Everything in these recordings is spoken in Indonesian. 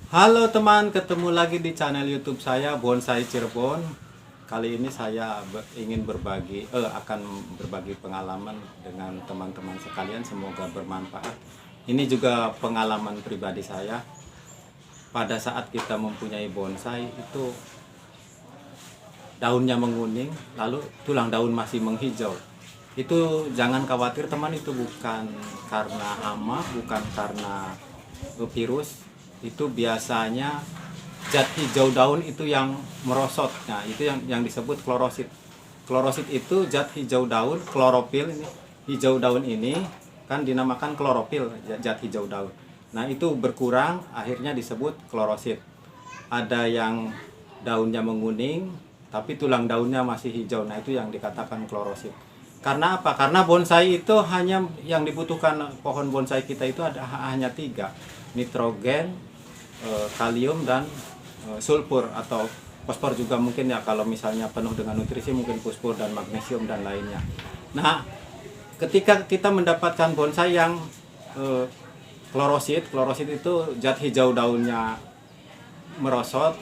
Halo teman, ketemu lagi di channel YouTube saya Bonsai Cirebon. Kali ini saya ingin akan berbagi pengalaman dengan teman-teman sekalian, semoga bermanfaat. Ini juga pengalaman pribadi saya. Pada saat kita mempunyai bonsai itu daunnya menguning, lalu tulang daun masih menghijau. Itu jangan khawatir teman, itu bukan karena hama, bukan karena virus. Itu biasanya zat hijau daun itu yang merosot. Nah, itu yang disebut klorosit. Klorosit itu zat hijau daun, klorofil ini. Hijau daun ini kan dinamakan klorofil, zat hijau daun. Nah, itu berkurang akhirnya disebut klorosit. Ada yang daunnya menguning tapi tulang daunnya masih hijau. Nah, itu yang dikatakan klorosit. Karena apa? Karena bonsai itu hanya yang dibutuhkan pohon bonsai kita itu hanya tiga: nitrogen, kalium, dan sulfur atau fosfor juga mungkin ya, kalau misalnya penuh dengan nutrisi mungkin fosfor dan magnesium dan lainnya. Nah, ketika kita mendapatkan bonsai yang eh, klorosit itu zat hijau daunnya merosot,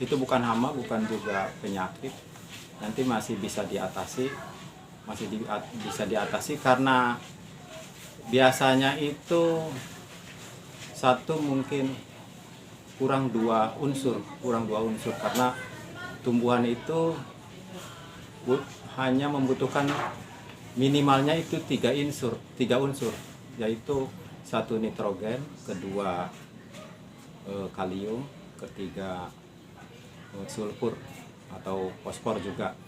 itu bukan hama, bukan juga penyakit, nanti masih bisa diatasi, bisa diatasi karena biasanya itu satu mungkin kurang dua unsur karena tumbuhan itu hanya membutuhkan minimalnya itu tiga unsur, yaitu satu nitrogen, kedua kalium, ketiga sulfur atau fosfor juga.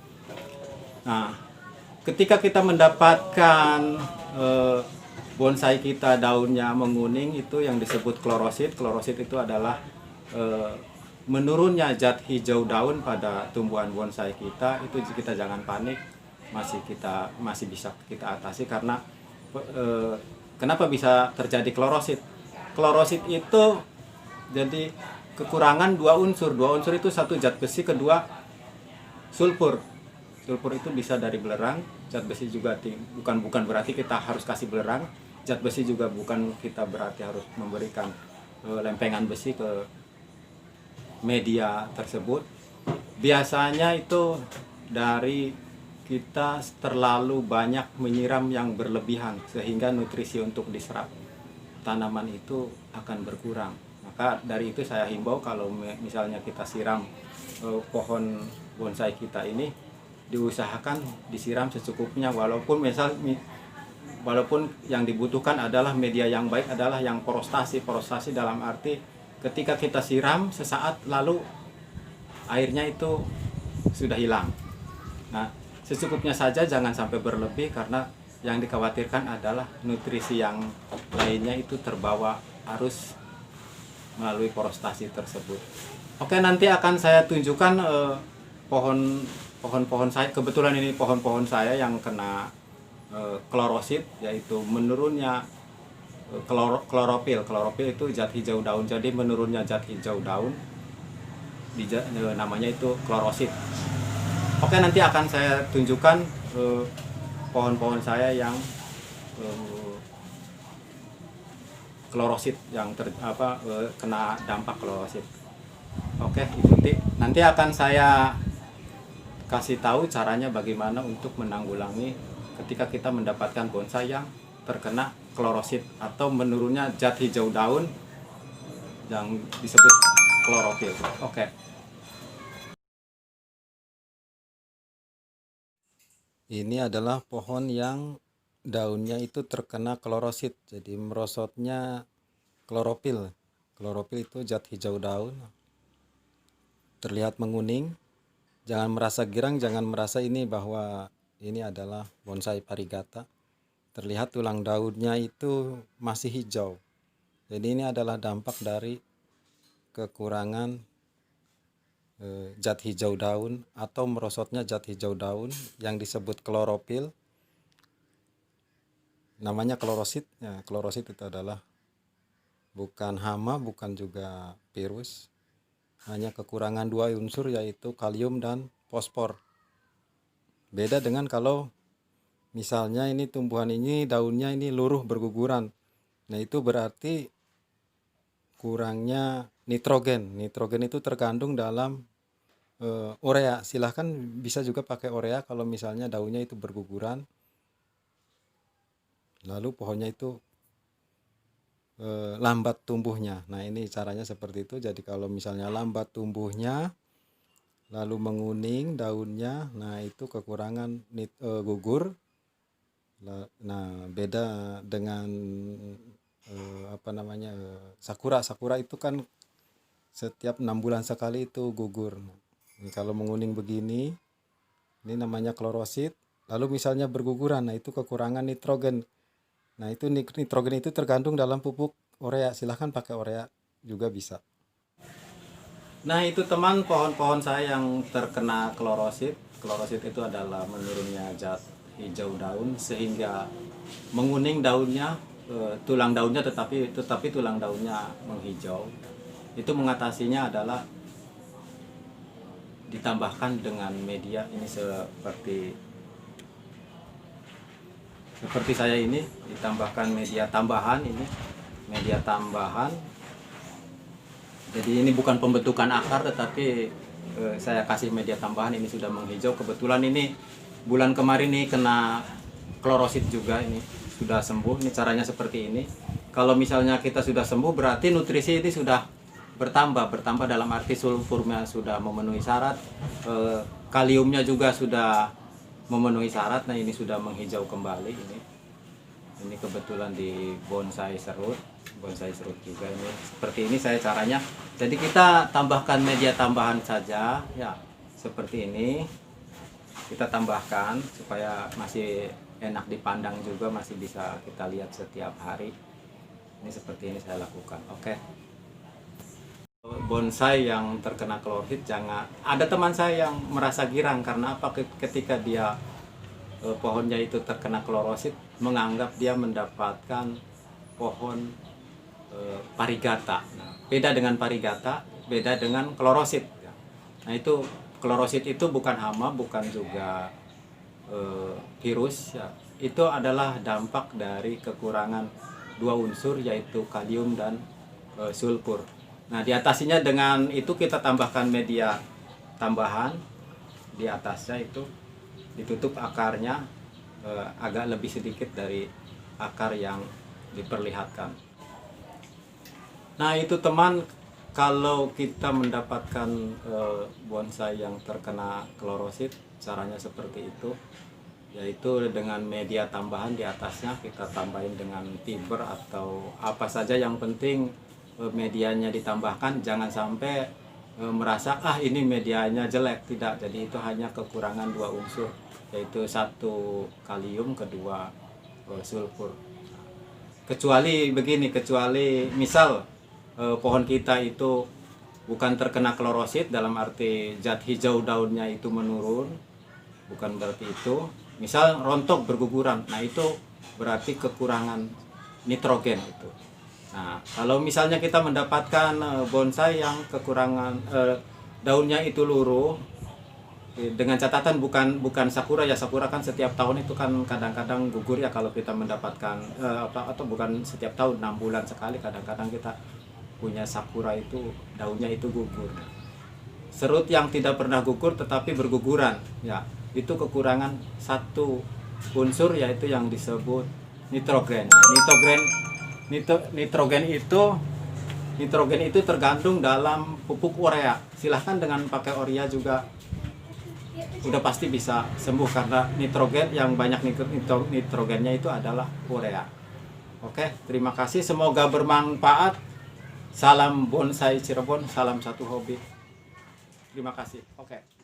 Nah, ketika kita mendapatkan eh, bonsai kita daunnya menguning, itu yang disebut klorosit. Klorosit itu adalah eh, menurunnya zat hijau daun pada tumbuhan bonsai kita. Itu kita jangan panik, masih bisa kita atasi karena eh, kenapa bisa terjadi klorosit? Klorosit itu jadi kekurangan dua unsur itu satu zat besi, kedua sulfur. Sulfur itu bisa dari belerang, zat besi juga bukan berarti kita harus kasih belerang, zat besi juga bukan kita berarti harus memberikan lempengan besi ke media tersebut. Biasanya itu dari kita terlalu banyak menyiram yang berlebihan sehingga nutrisi untuk diserap tanaman itu akan berkurang. Maka dari itu saya himbau kalau misalnya kita siram pohon bonsai kita ini, diusahakan disiram secukupnya, walaupun yang dibutuhkan adalah media yang baik adalah yang porostasi dalam arti ketika kita siram sesaat lalu airnya itu sudah hilang. Nah, secukupnya saja, jangan sampai berlebih karena yang dikhawatirkan adalah nutrisi yang lainnya itu terbawa arus melalui porostasi tersebut. Oke, nanti akan saya tunjukkan pohon-pohon saya. Kebetulan ini pohon-pohon saya yang kena klorosit, yaitu menurunnya klorofil. Klorofil itu zat hijau daun. Jadi menurunnya zat hijau daun namanya itu klorosit. Oke, nanti akan saya tunjukkan pohon-pohon saya yang klorosit kena dampak klorosit. Oke, ikuti. Nanti akan saya kasih tahu caranya bagaimana untuk menanggulangi ketika kita mendapatkan bonsai yang terkena klorosit atau menurunnya zat hijau daun yang disebut klorofil. Oke. Ini adalah pohon yang daunnya itu terkena klorosit, jadi merosotnya klorofil. Klorofil itu zat hijau daun, terlihat menguning. Jangan merasa girang, jangan merasa ini bahwa ini adalah bonsai parigata. Terlihat tulang daunnya itu masih hijau. Jadi ini adalah dampak dari kekurangan zat hijau daun atau merosotnya zat hijau daun yang disebut klorofil. Namanya klorosit. Ya, klorosit itu adalah bukan hama, bukan juga virus. Hanya kekurangan dua unsur, yaitu kalium dan fosfor. Beda dengan kalau misalnya ini tumbuhan ini daunnya ini luruh berguguran. Nah, itu berarti kurangnya nitrogen. Nitrogen itu terkandung dalam urea. Silahkan bisa juga pakai urea kalau misalnya daunnya itu berguguran, lalu pohonnya itu lambat tumbuhnya. Nah, ini caranya seperti itu. Jadi kalau misalnya lambat tumbuhnya lalu menguning daunnya, nah itu kekurangan gugur. Nah, beda dengan sakura. Sakura itu kan setiap 6 bulan sekali itu gugur. Ini kalau menguning begini, ini namanya klorosit. Lalu misalnya berguguran, nah itu kekurangan nitrogen. Nah, itu nitrogen itu terkandung dalam pupuk urea. Silahkan pakai urea juga bisa. Nah, itu teman, pohon-pohon saya yang terkena klorosit. Klorosit itu adalah menurunnya zat hijau daun sehingga menguning daunnya, tulang daunnya tetapi tulang daunnya menghijau. Itu mengatasinya adalah ditambahkan dengan media ini seperti saya ini, ditambahkan media tambahan ini, media tambahan. Jadi ini bukan pembentukan akar, tetapi saya kasih media tambahan. Ini sudah menghijau. Kebetulan ini bulan kemarin nih kena klorosit juga, ini sudah sembuh. Ini caranya seperti ini. Kalau misalnya kita sudah sembuh, berarti nutrisi ini sudah bertambah dalam arti sulfurnya sudah memenuhi syarat, kaliumnya juga sudah memenuhi syarat. Nah, ini sudah menghijau kembali. Ini kebetulan di bonsai serut juga. Ini seperti ini saya caranya. Jadi kita tambahkan media tambahan saja ya, seperti ini kita tambahkan supaya masih enak dipandang juga, masih bisa kita lihat setiap hari. Ini seperti ini saya lakukan. Oke. Bonsai yang terkena klorosit, jangan, ada teman saya yang merasa girang karena apa, ketika dia pohonnya itu terkena klorosit, menganggap dia mendapatkan pohon parigata. Nah, beda dengan parigata, beda dengan klorosit. Nah, itu klorosit itu bukan hama, bukan juga virus ya. Itu adalah dampak dari kekurangan dua unsur, yaitu kalium dan sulfur. Nah, diatasinya dengan itu kita tambahkan media tambahan di atasnya, itu ditutup akarnya agak lebih sedikit dari akar yang diperlihatkan. Nah, itu teman, kalau kita mendapatkan bonsai yang terkena klorosit, caranya seperti itu, yaitu dengan media tambahan di atasnya. Kita tambahin dengan fiber atau apa saja, yang penting medianya ditambahkan. Jangan sampai merasa ini medianya jelek, tidak. Jadi itu hanya kekurangan dua unsur, yaitu satu kalium, kedua sulfur. Kecuali begini, kecuali misal pohon kita itu bukan terkena klorosit, dalam arti zat hijau daunnya itu menurun, bukan berarti itu. Misal rontok berguguran, nah itu berarti kekurangan nitrogen itu. Nah, kalau misalnya kita mendapatkan bonsai yang kekurangan daunnya itu luruh, dengan catatan bukan sakura ya. Sakura kan setiap tahun itu kan kadang-kadang gugur ya, kalau kita mendapatkan atau bukan setiap tahun, 6 bulan sekali kadang-kadang kita punya sakura itu daunnya itu gugur. Serut yang tidak pernah gugur tetapi berguguran ya, itu kekurangan satu unsur, yaitu yang disebut nitrogen. Nitrogen itu tergantung dalam pupuk urea. Silahkan dengan pakai urea juga udah pasti bisa sembuh, karena nitrogen yang banyak nitrogennya itu adalah urea. Oke, terima kasih, semoga bermanfaat. Salam bonsai Cirebon, salam satu hobi. Terima kasih. Oke.